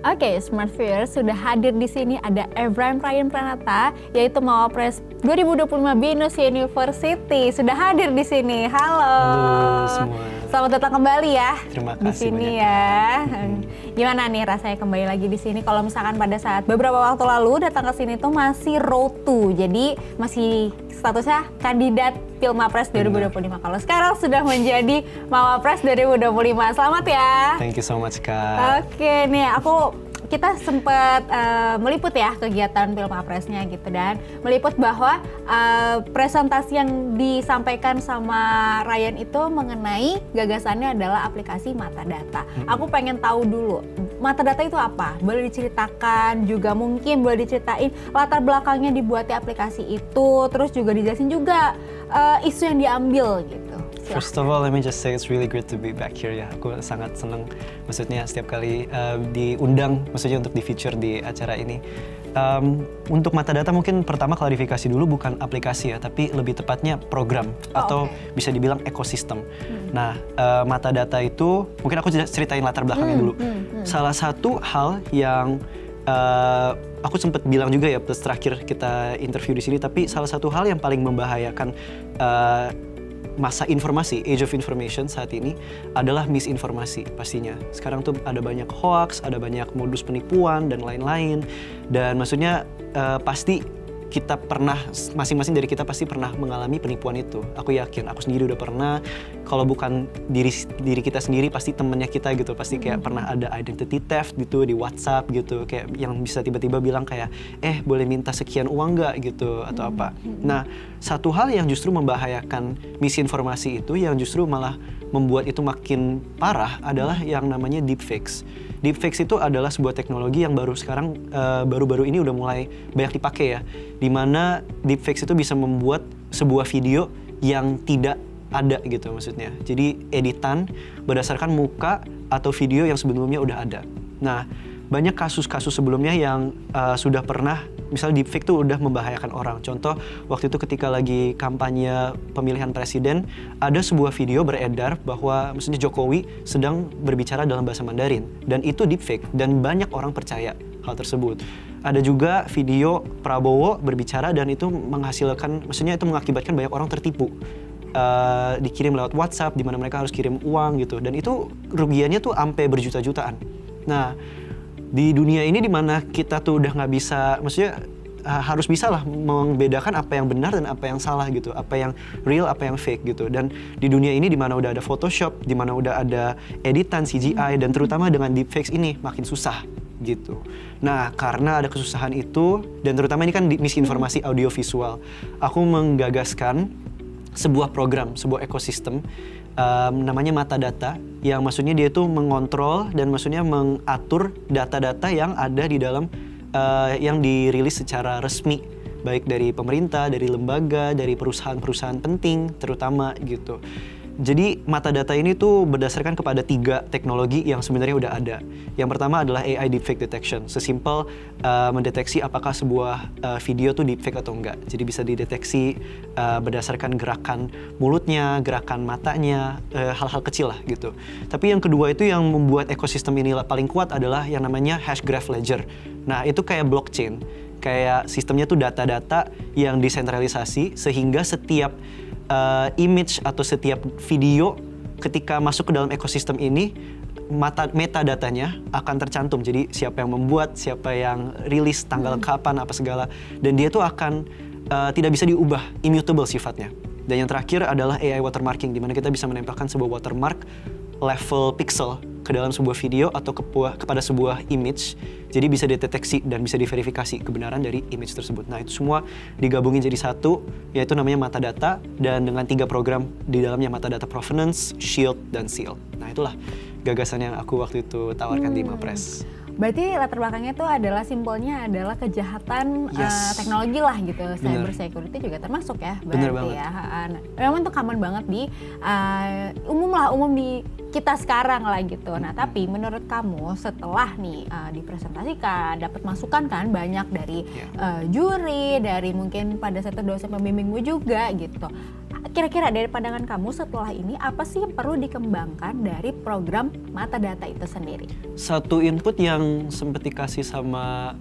Oke, Smart Viewers sudah hadir di sini ada Ebrahim Ryan Pranata, yaitu Mawapres 2025 Binus University. Sudah hadir di sini. Halo. Halo semua. Selamat datang kembali ya. Terima di kasih sini banyak, ya. Gimana nih rasanya kembali lagi di sini? Kalau misalkan pada saat beberapa waktu lalu datang ke sini tuh masih road to, jadi masih statusnya kandidat Pilmapres 2025. Kalau sekarang sudah menjadi Mawapres 2025. Selamat ya. Thank you so much, Kak. Oke, nih kita sempat meliput ya kegiatan Pilmapresnya gitu, dan meliput bahwa presentasi yang disampaikan sama Ryan itu mengenai gagasannya adalah aplikasi Matadata. Aku pengen tahu dulu, Matadata itu apa? Boleh diceritakan juga, mungkin boleh diceritain latar belakangnya dibuatnya aplikasi itu, terus juga dijelasin juga isu yang diambil gitu. First of all, let me just say it's really great to be back here ya. Aku sangat senang, maksudnya setiap kali diundang, maksudnya untuk di-feature di acara ini. Untuk Matadata mungkin pertama klarifikasi dulu, bukan aplikasi ya, tapi lebih tepatnya program atau bisa dibilang ekosistem. Nah, Matadata itu, mungkin aku ceritain latar belakangnya dulu. Salah satu hal yang aku sempat bilang juga ya pas terakhir kita interview di sini, tapi salah satu hal yang paling membahayakan masa informasi, age of information saat ini adalah misinformasi pastinya. Sekarang tuh ada banyak hoax, ada banyak modus penipuan dan lain-lain. Dan maksudnya pasti kita pernah, masing-masing dari kita pasti pernah mengalami penipuan itu. Aku yakin, aku sendiri udah pernah. Kalau bukan diri kita sendiri, pasti temennya kita gitu. Pasti kayak pernah ada identity theft gitu di WhatsApp gitu. Kayak yang bisa tiba-tiba bilang kayak, boleh minta sekian uang nggak gitu atau apa. Nah, satu hal yang justru membahayakan misinformasi itu, yang justru malah membuat itu makin parah adalah yang namanya deepfakes. Deepfakes itu adalah sebuah teknologi yang baru-baru ini udah mulai banyak dipakai ya. Dimana deepfakes itu bisa membuat sebuah video yang tidak ada gitu maksudnya. Jadi editan berdasarkan muka atau video yang sebelumnya udah ada. Nah, banyak kasus-kasus sebelumnya yang sudah pernah, misalnya deepfake tuh udah membahayakan orang. Contoh, waktu itu ketika lagi kampanye pemilihan presiden, ada sebuah video beredar bahwa maksudnya Jokowi sedang berbicara dalam bahasa Mandarin. Dan itu deepfake, dan banyak orang percaya hal tersebut. Ada juga video Prabowo berbicara dan itu menghasilkan, maksudnya itu mengakibatkan banyak orang tertipu. Dikirim lewat WhatsApp, di mana mereka harus kirim uang gitu. Dan itu rugiannya tuh sampai berjuta-jutaan. Nah, di dunia ini dimana kita tuh udah nggak bisa, maksudnya harus bisa lah membedakan apa yang benar dan apa yang salah gitu, apa yang real, apa yang fake gitu. Dan di dunia ini dimana udah ada Photoshop, dimana udah ada editan CGI, dan terutama dengan deepfakes ini makin susah gitu. Nah, karena ada kesusahan itu, dan terutama ini kan misinformasi audiovisual, aku menggagaskan sebuah program, sebuah ekosistem namanya Matadata, yang maksudnya dia itu mengontrol dan maksudnya mengatur data-data yang ada di dalam yang dirilis secara resmi, baik dari pemerintah, dari lembaga, dari perusahaan-perusahaan penting terutama gitu. Jadi Matadata ini tuh berdasarkan kepada 3 teknologi yang sebenarnya udah ada. Yang pertama adalah AI deepfake detection, sesimpel mendeteksi apakah sebuah video tuh deepfake atau enggak. Jadi bisa dideteksi berdasarkan gerakan mulutnya, gerakan matanya, hal-hal kecil lah gitu. Tapi yang kedua itu yang membuat ekosistem ini paling kuat adalah yang namanya Hashgraph Ledger. Nah, itu kayak blockchain, kayak sistemnya tuh data-data yang desentralisasi, sehingga setiap image atau setiap video ketika masuk ke dalam ekosistem ini, metadatanya akan tercantum. Jadi siapa yang membuat, siapa yang rilis, tanggal kapan, apa segala. Dan dia tuh akan tidak bisa diubah, immutable sifatnya. Dan yang terakhir adalah AI watermarking, di mana kita bisa menempelkan sebuah watermark level pixel ke dalam sebuah video atau kepada sebuah image. Jadi bisa dideteksi dan bisa diverifikasi kebenaran dari image tersebut. Nah, itu semua digabungin jadi satu, yaitu namanya Matadata, dan dengan 3 program di dalamnya, Matadata Provenance, Shield, dan Seal. Nah, itulah gagasan yang aku waktu itu tawarkan di Mapres. Berarti latar belakangnya itu adalah simpelnya adalah kejahatan teknologi lah gitu. Cyber security juga termasuk ya berarti ya. Memang itu common banget di umum di kita sekarang lah gitu. Nah, tapi menurut kamu setelah nih dipresentasikan, dapat masukan kan banyak dari juri, dari mungkin pada saat itu dosen pembimbingmu juga gitu. kira-kira dari pandangan kamu setelah ini apa sih yang perlu dikembangkan dari program Mata Data itu sendiri? Satu input yang sempat dikasih sama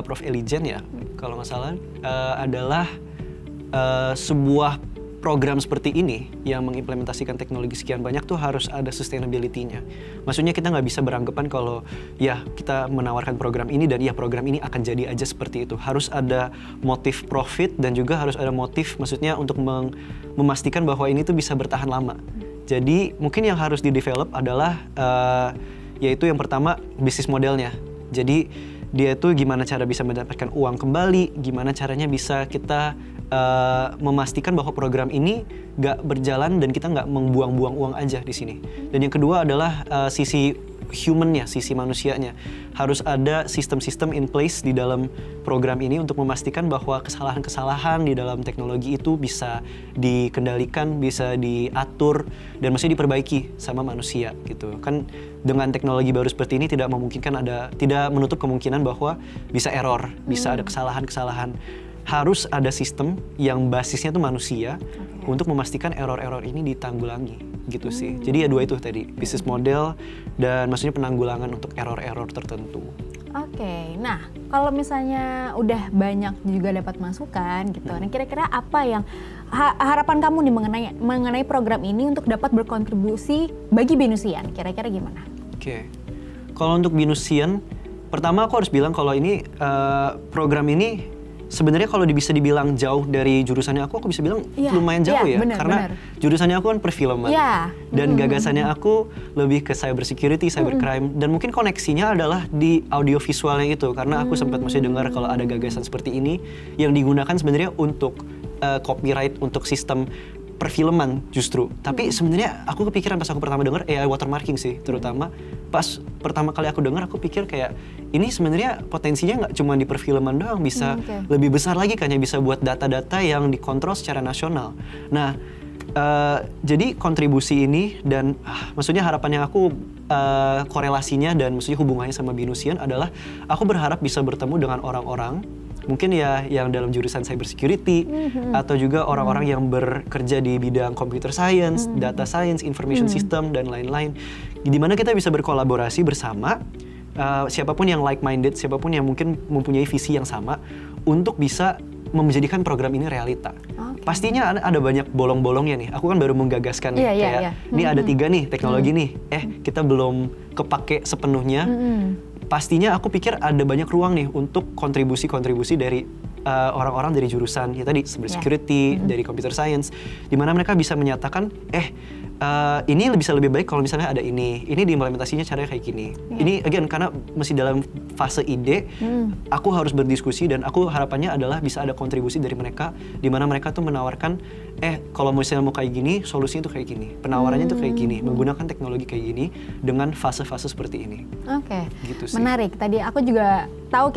Prof. Elijen ya, kalau nggak salah, adalah sebuah program seperti ini yang mengimplementasikan teknologi sekian banyak tuh harus ada sustainability-nya. Maksudnya kita nggak bisa beranggapan kalau ya kita menawarkan program ini dan ya program ini akan jadi aja seperti itu. Harus ada motif profit dan juga harus ada motif maksudnya untuk memastikan bahwa ini tuh bisa bertahan lama. Jadi mungkin yang harus di-develop adalah yaitu yang pertama bisnis modelnya. Jadi dia itu gimana cara bisa mendapatkan uang kembali, gimana caranya bisa kita memastikan bahwa program ini nggak berjalan dan kita nggak membuang-buang uang aja di sini. Dan yang kedua adalah sisi human-nya, sisi manusianya. Harus ada sistem-sistem in place di dalam program ini untuk memastikan bahwa kesalahan-kesalahan di dalam teknologi itu bisa dikendalikan, bisa diatur, dan mesti diperbaiki sama manusia gitu. Kan dengan teknologi baru seperti ini tidak menutup kemungkinan bahwa bisa error, bisa ada kesalahan-kesalahan. Harus ada sistem yang basisnya tuh manusia untuk memastikan error-error ini ditanggulangi gitu sih. Jadi ya dua itu tadi, bisnis model dan maksudnya penanggulangan untuk error-error tertentu. Oke, nah kalau misalnya udah banyak juga dapat masukan gitu, nah kira-kira apa yang harapan kamu nih mengenai program ini untuk dapat berkontribusi bagi Binusian? Kira-kira gimana? Oke, kalau untuk Binusian, pertama aku harus bilang kalau ini program ini sebenarnya kalau bisa dibilang jauh dari jurusannya aku bisa bilang lumayan jauh ya, karena jurusannya aku kan perfilman dan gagasannya aku lebih ke cybersecurity, cybercrime, dan mungkin koneksinya adalah di audiovisualnya itu, karena aku sempat masih dengar kalau ada gagasan seperti ini yang digunakan sebenarnya untuk copyright untuk sistem perfilman justru. Tapi sebenarnya aku kepikiran pas aku pertama dengar AI watermarking sih, terutama pas pertama kali aku dengar aku pikir kayak ini sebenarnya potensinya nggak cuma di perfilman doang, bisa lebih besar lagi kan ya, bisa buat data-data yang dikontrol secara nasional. Nah, jadi kontribusi ini dan maksudnya harapannya aku korelasinya dan maksudnya hubungannya sama Binusian adalah aku berharap bisa bertemu dengan orang-orang mungkin ya yang dalam jurusan cybersecurity atau juga orang-orang yang bekerja di bidang computer science, data science, information system dan lain-lain, di mana kita bisa berkolaborasi bersama siapapun yang like-minded, siapapun yang mungkin mempunyai visi yang sama untuk bisa menjadikan program ini realita. Pastinya ada banyak bolong-bolongnya nih. Aku kan baru menggagaskan nih, ini ada 3 nih teknologi nih, kita belum kepake sepenuhnya. Pastinya aku pikir ada banyak ruang nih untuk kontribusi-kontribusi dari orang-orang dari jurusan ya tadi cybersecurity, dari computer science, di mana mereka bisa menyatakan ini bisa lebih baik kalau misalnya ada ini diimplementasinya caranya kayak gini. Ini again karena masih dalam fase ide, aku harus berdiskusi dan aku harapannya adalah bisa ada kontribusi dari mereka, di mana mereka tuh menawarkan kalau misalnya mau kayak gini, solusinya tuh kayak gini, penawarannya tuh kayak gini, menggunakan teknologi kayak gini dengan fase-fase seperti ini. Oke, gitu sih. Menarik. Tadi aku juga tahu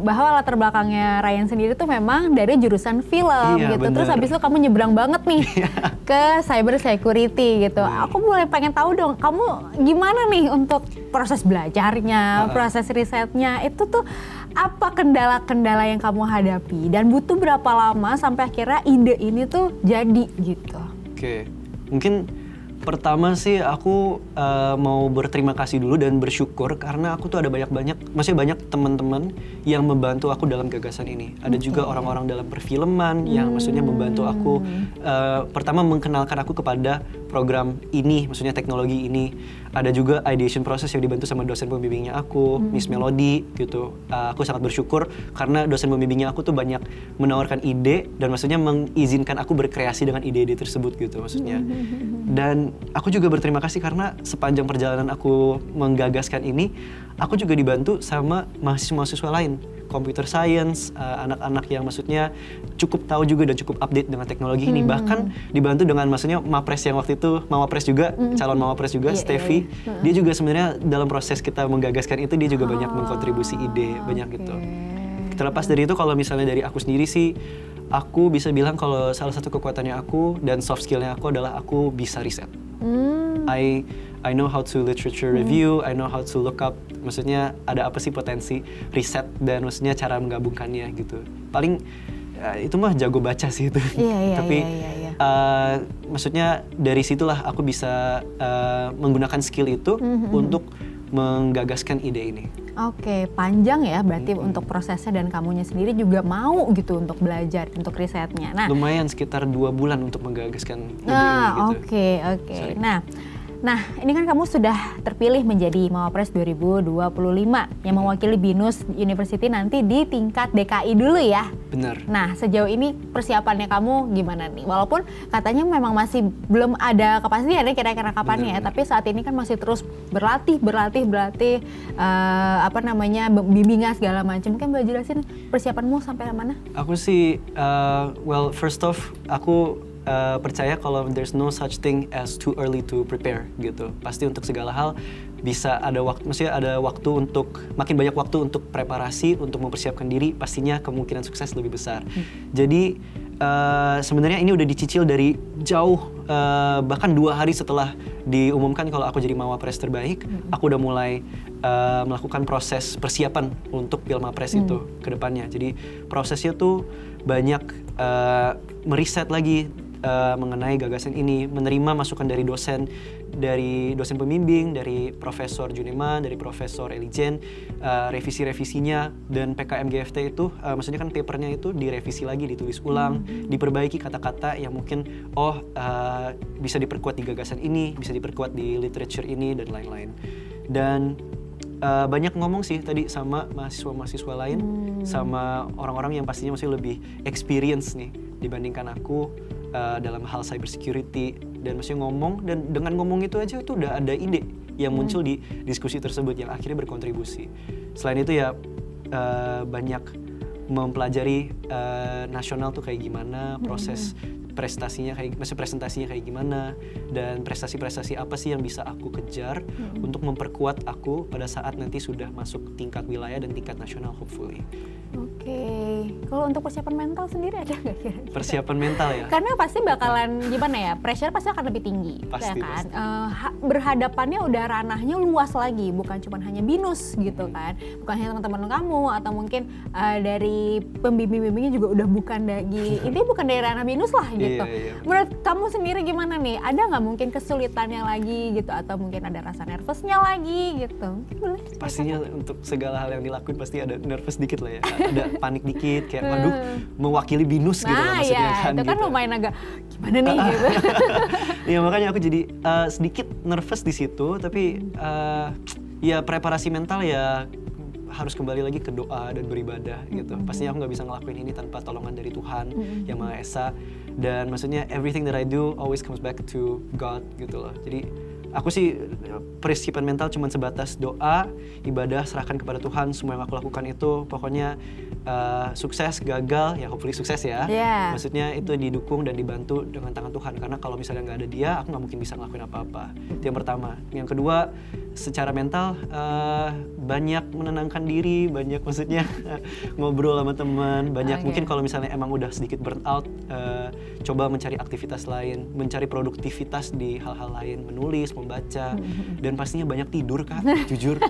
bahwa latar belakangnya Ryan sendiri tuh memang dari jurusan film gitu. Bener. Terus habis itu kamu nyebrang banget nih ke cyber security gitu. Aku mulai pengen tahu dong, kamu gimana nih untuk proses belajarnya, proses risetnya, itu tuh apa kendala-kendala yang kamu hadapi dan butuh berapa lama sampai akhirnya ide ini tuh jadi gitu? Oke, mungkin pertama sih aku mau berterima kasih dulu dan bersyukur karena aku tuh ada masih banyak teman-teman yang membantu aku dalam gagasan ini. Ada juga orang-orang dalam perfilman yang maksudnya membantu aku pertama mengenalkan aku kepada program ini, maksudnya teknologi ini. Ada juga ideation process yang dibantu sama dosen pembimbingnya aku, Miss Melody gitu. Aku sangat bersyukur karena dosen pembimbingnya aku tuh banyak menawarkan ide dan maksudnya mengizinkan aku berkreasi dengan ide-ide tersebut gitu maksudnya. Dan aku juga berterima kasih karena sepanjang perjalanan aku menggagaskan ini, aku juga dibantu sama mahasiswa-mahasiswa lain, computer science, anak-anak yang maksudnya cukup tahu juga dan cukup update dengan teknologi ini. Bahkan dibantu dengan maksudnya Mapres yang waktu itu, Mawapres juga, calon Mawapres juga, Steffi. Dia juga sebenarnya dalam proses kita menggagaskan itu, dia juga banyak mengkontribusi ide, banyak gitu. Terlepas dari itu, kalau misalnya dari aku sendiri sih, aku bisa bilang kalau salah satu kekuatannya aku dan soft skillnya aku adalah aku bisa riset. I know how to literature review, I know how to look up, maksudnya ada apa sih potensi riset dan maksudnya cara menggabungkannya gitu. Paling itu mah jago baca sih itu. Iya, Tapi Maksudnya dari situlah aku bisa menggunakan skill itu untuk menggagaskan ide ini. Oke, panjang ya berarti untuk prosesnya, dan kamunya sendiri juga mau gitu untuk belajar, untuk risetnya. Nah, lumayan sekitar 2 bulan untuk menggagaskan ide ini gitu. Oke. Nah, ini kan kamu sudah terpilih menjadi Mawapres 2025 yang mewakili BINUS University nanti di tingkat DKI dulu ya. Benar. Nah, sejauh ini persiapannya kamu gimana nih? Walaupun katanya memang masih belum ada kepastian ya kira-kira kapannya ya, tapi saat ini kan masih terus berlatih, bimbingan segala macam. Mungkin boleh jelasin persiapanmu sampai mana? Aku sih, well, first off, aku percaya kalau there's no such thing as too early to prepare gitu. Pasti untuk segala hal bisa ada waktu, maksudnya ada waktu untuk, makin banyak waktu untuk preparasi, untuk mempersiapkan diri, pastinya kemungkinan sukses lebih besar. Jadi sebenarnya ini udah dicicil dari jauh, bahkan 2 hari setelah diumumkan kalau aku jadi Mawapres terbaik, aku udah mulai melakukan proses persiapan untuk Pilmapres itu ke depannya. Jadi prosesnya tuh banyak meriset lagi mengenai gagasan ini, menerima masukan dari dosen pembimbing, dari Profesor Juneman, dari Profesor Elijen, revisi-revisinya, dan PKM GFT itu, maksudnya kan papernya itu direvisi lagi, ditulis ulang, diperbaiki kata-kata yang mungkin bisa diperkuat di gagasan ini, bisa diperkuat di literature ini, dan lain-lain. Dan banyak ngomong sih tadi sama mahasiswa-mahasiswa lain, sama orang-orang yang pastinya masih lebih experience nih dibandingkan aku dalam hal cybersecurity, dan maksudnya ngomong, dan dengan ngomong itu aja itu udah ada ide yang muncul di diskusi tersebut yang akhirnya berkontribusi. Selain itu ya banyak mempelajari nasional tuh kayak gimana, proses prestasinya presentasinya kayak gimana, dan prestasi-prestasi apa sih yang bisa aku kejar untuk memperkuat aku pada saat nanti sudah masuk tingkat wilayah dan tingkat nasional hopefully. Oke, kalau untuk persiapan mental sendiri ada nggak kira-kira? Persiapan mental ya? Karena pasti bakalan gimana ya, pressure pasti akan lebih tinggi, pasti, ya kan? Pasti. Berhadapannya udah ranahnya luas lagi, bukan cuma hanya BINUS gitu kan, bukan hanya teman-teman kamu atau mungkin dari pembimbing-bimbingnya juga udah bukan lagi, ini bukan dari ranah BINUS lah gitu. Iya. Menurut kamu sendiri gimana nih? Ada nggak mungkin kesulitannya lagi gitu, atau mungkin ada rasa nervousnya lagi gitu? Boleh? Pastinya untuk segala hal yang dilakuin pasti ada nervous dikit lah ya, ada panik dikit kayak waduh mewakili BINUS gitu lah maksudnya kan. Itu kan gitu. lumayan agak gimana nih gitu. Iya makanya aku jadi sedikit nervous di situ, tapi ya preparasi mental ya harus kembali lagi ke doa dan beribadah gitu. Pastinya aku nggak bisa ngelakuin ini tanpa tolongan dari Tuhan yang Maha Esa, dan maksudnya everything that I do always comes back to God gitu loh. Jadi aku sih persiapan mental cuma sebatas doa, ibadah, serahkan kepada Tuhan. Semua yang aku lakukan itu pokoknya sukses, gagal, ya hopefully sukses ya. Yeah. Maksudnya itu didukung dan dibantu dengan tangan Tuhan. Karena kalau misalnya nggak ada Dia, aku nggak mungkin bisa ngelakuin apa-apa. Itu yang pertama. Yang kedua, secara mental banyak menenangkan diri, banyak maksudnya ngobrol sama teman, banyak mungkin kalau misalnya emang udah sedikit burn out, coba mencari aktivitas lain, mencari produktivitas di hal-hal lain, menulis, membaca, dan pastinya banyak tidur Kak, jujur.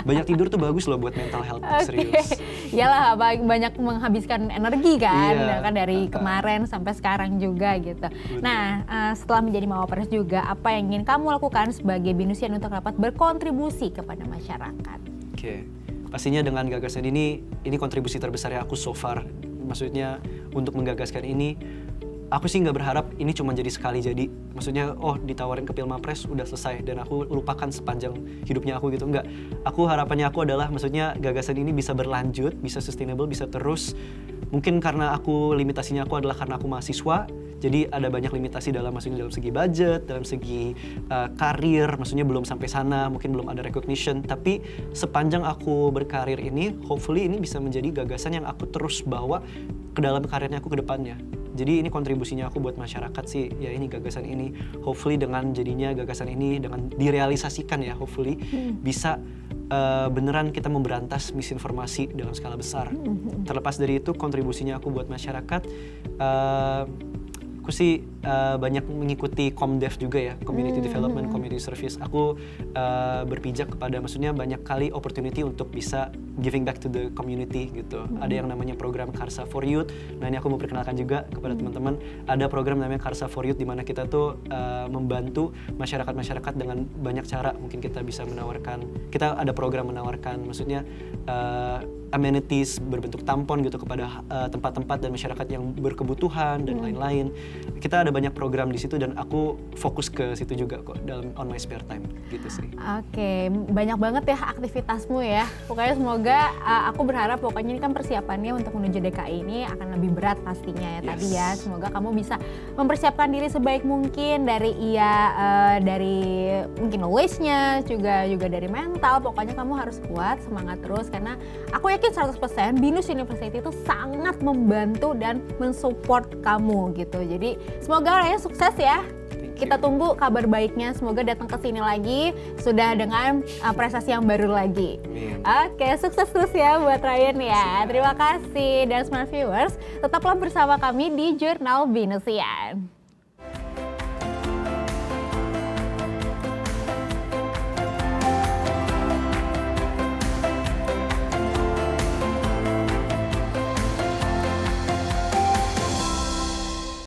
Banyak tidur tuh bagus loh buat mental health, serius. Iyalah, banyak menghabiskan energi kan, iya, kan dari kemarin sampai sekarang juga gitu. Nah, setelah menjadi Mawapres juga, apa yang ingin kamu lakukan sebagai BINUSian untuk dapat berkontribusi kepada masyarakat? Oke, pastinya dengan gagasan ini kontribusi terbesar aku so far. Maksudnya untuk menggagaskan ini, aku sih nggak berharap ini cuma jadi sekali jadi. Maksudnya, ditawarin ke Pilmapres udah selesai dan aku lupakan sepanjang hidupnya aku gitu. Enggak, harapannya aku adalah maksudnya gagasan ini bisa berlanjut, bisa sustainable, bisa terus. Mungkin karena limitasinya aku adalah karena aku mahasiswa, jadi ada banyak limitasi dalam segi budget, dalam segi karir, maksudnya belum sampai sana, mungkin belum ada recognition. Tapi sepanjang aku berkarir ini, hopefully ini bisa menjadi gagasan yang aku terus bawa ke dalam karirnya aku ke depannya. Jadi ini kontribusinya aku buat masyarakat sih, ya ini gagasan ini. Hopefully dengan jadinya gagasan ini, dengan direalisasikan ya, hopefully bisa beneran kita memberantas misinformasi dalam skala besar. Terlepas dari itu, kontribusinya aku buat masyarakat, aku sih banyak mengikuti Comdev juga ya, Community Development, Community Service. Aku berpijak kepada, maksudnya banyak kali opportunity untuk bisa giving back to the community gitu. Ada yang namanya program Karsa for Youth. Nah ini aku mau perkenalkan juga kepada teman-teman. Ada program namanya Karsa for Youth di mana kita tuh membantu masyarakat-masyarakat dengan banyak cara. Mungkin kita bisa menawarkan, kita ada program menawarkan, maksudnya amenities berbentuk tampon gitu kepada tempat-tempat dan masyarakat yang berkebutuhan dan lain-lain. Kita ada banyak program di situ dan aku fokus ke situ juga kok dalam on my spare time gitu sih. Oke, banyak banget ya aktivitasmu ya. Pokoknya semoga aku berharap pokoknya ini kan persiapannya untuk menuju DKI ini akan lebih berat pastinya ya tadi ya. Semoga kamu bisa mempersiapkan diri sebaik mungkin dari dari mungkin knowledge-nya juga dari mental. Pokoknya kamu harus kuat, semangat terus karena aku yakin 100% BINUS University itu sangat membantu dan mensupport kamu gitu. Jadi semoga Ryan sukses ya. Kita tunggu kabar baiknya, semoga datang ke sini lagi sudah dengan prestasi yang baru lagi. Oke, sukses terus ya buat Ryan ya. Terima kasih dan smart viewers, tetaplah bersama kami di Jurnal Binusian.